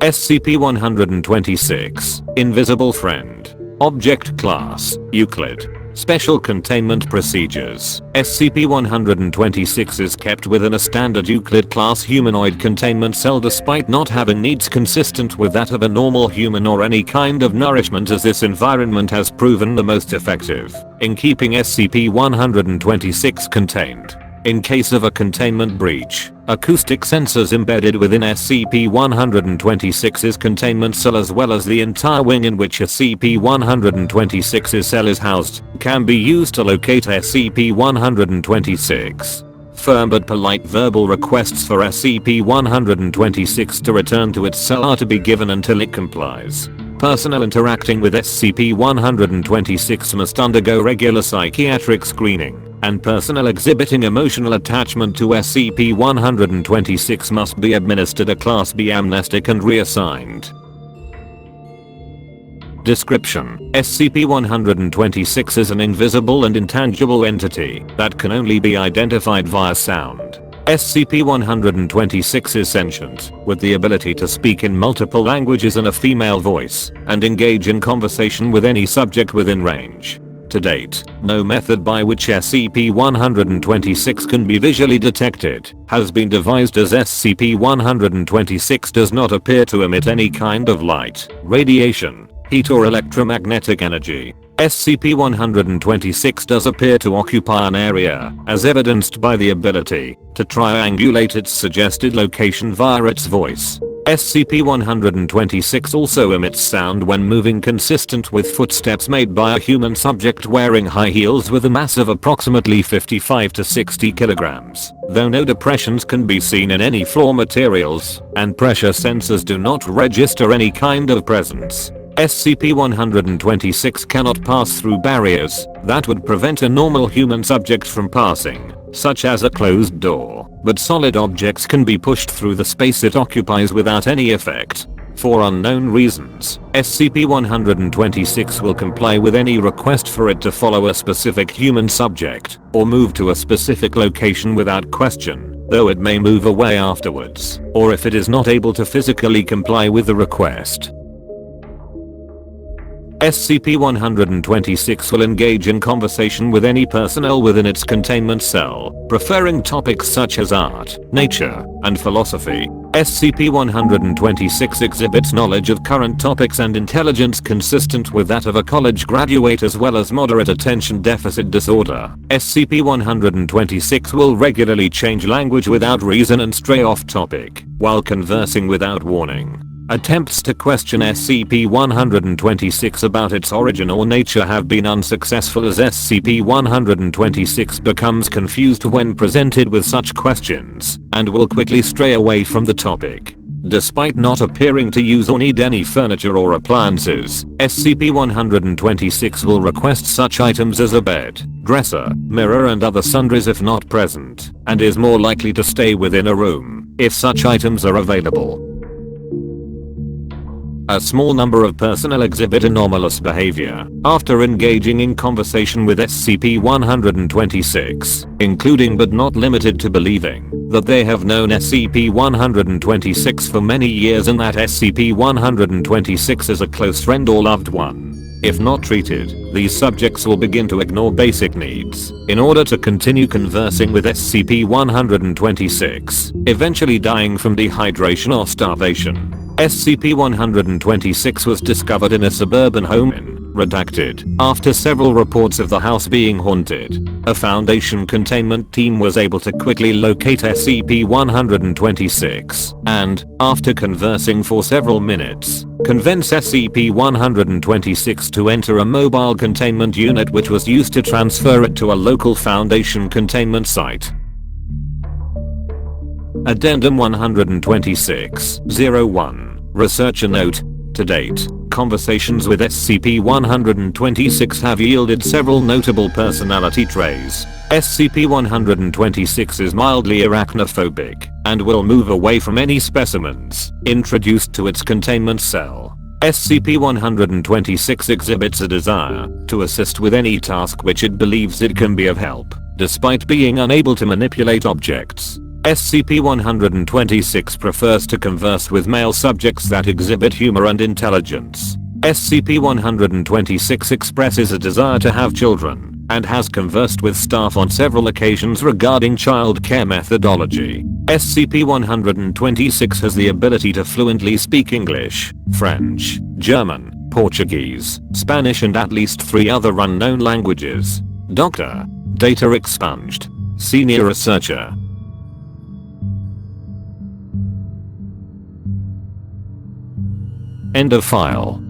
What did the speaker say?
SCP-126, Invisible Friend. Object Class, Euclid. Special Containment Procedures. SCP-126 is kept within a standard Euclid class humanoid containment cell despite not having needs consistent with that of a normal human or any kind of nourishment, as this environment has proven the most effective in keeping SCP-126 contained. In case of a containment breach, acoustic sensors embedded within SCP-126's containment cell, as well as the entire wing in which SCP-126's cell is housed, can be used to locate SCP-126. Firm but polite verbal requests for SCP-126 to return to its cell are to be given until it complies. Personnel interacting with SCP-126 must undergo regular psychiatric screening, and personnel exhibiting emotional attachment to SCP-126 must be administered a Class B amnestic and reassigned. Description: SCP-126 is an invisible and intangible entity that can only be identified via sound. SCP-126 is sentient, with the ability to speak in multiple languages and a female voice, and engage in conversation with any subject within range. To date, no method by which SCP-126 can be visually detected has been devised, as SCP-126 does not appear to emit any kind of light, radiation, heat or electromagnetic energy. SCP-126 does appear to occupy an area, as evidenced by the ability to triangulate its suggested location via its voice. SCP-126 also emits sound when moving, consistent with footsteps made by a human subject wearing high heels with a mass of approximately 55 to 60 kilograms, though no depressions can be seen in any floor materials, and pressure sensors do not register any kind of presence. SCP-126 cannot pass through barriers that would prevent a normal human subject from passing, such as a closed door, but solid objects can be pushed through the space it occupies without any effect. For unknown reasons, SCP-126 will comply with any request for it to follow a specific human subject or move to a specific location without question, though it may move away afterwards, or if it is not able to physically comply with the request. SCP-126 will engage in conversation with any personnel within its containment cell, preferring topics such as art, nature, and philosophy. SCP-126 exhibits knowledge of current topics and intelligence consistent with that of a college graduate, as well as moderate attention deficit disorder. SCP-126 will regularly change language without reason and stray off topic while conversing without warning. Attempts to question SCP-126 about its origin or nature have been unsuccessful, as SCP-126 becomes confused when presented with such questions and will quickly stray away from the topic. Despite not appearing to use or need any furniture or appliances, SCP-126 will request such items as a bed, dresser, mirror and other sundries if not present, and is more likely to stay within a room if such items are available. A small number of personnel exhibit anomalous behavior after engaging in conversation with SCP-126, including but not limited to believing that they have known SCP-126 for many years and that SCP-126 is a close friend or loved one. If not treated, these subjects will begin to ignore basic needs in order to continue conversing with SCP-126, eventually dying from dehydration or starvation. SCP-126 was discovered in a suburban home in redacted after several reports of the house being haunted. A Foundation containment team was able to quickly locate SCP-126 and, after conversing for several minutes, convince SCP-126 to enter a mobile containment unit, which was used to transfer it to a local Foundation containment site. Addendum 126-01. Researcher note: to date, conversations with SCP-126 have yielded several notable personality traits. SCP-126 is mildly arachnophobic and will move away from any specimens introduced to its containment cell. SCP-126 exhibits a desire to assist with any task which it believes it can be of help, despite being unable to manipulate objects. SCP-126 prefers to converse with male subjects that exhibit humor and intelligence. SCP-126 expresses a desire to have children, and has conversed with staff on several occasions regarding child care methodology. SCP-126 has the ability to fluently speak English, French, German, Portuguese, Spanish and at least 3 other unknown languages. Dr. Data expunged. Senior Researcher. End of file.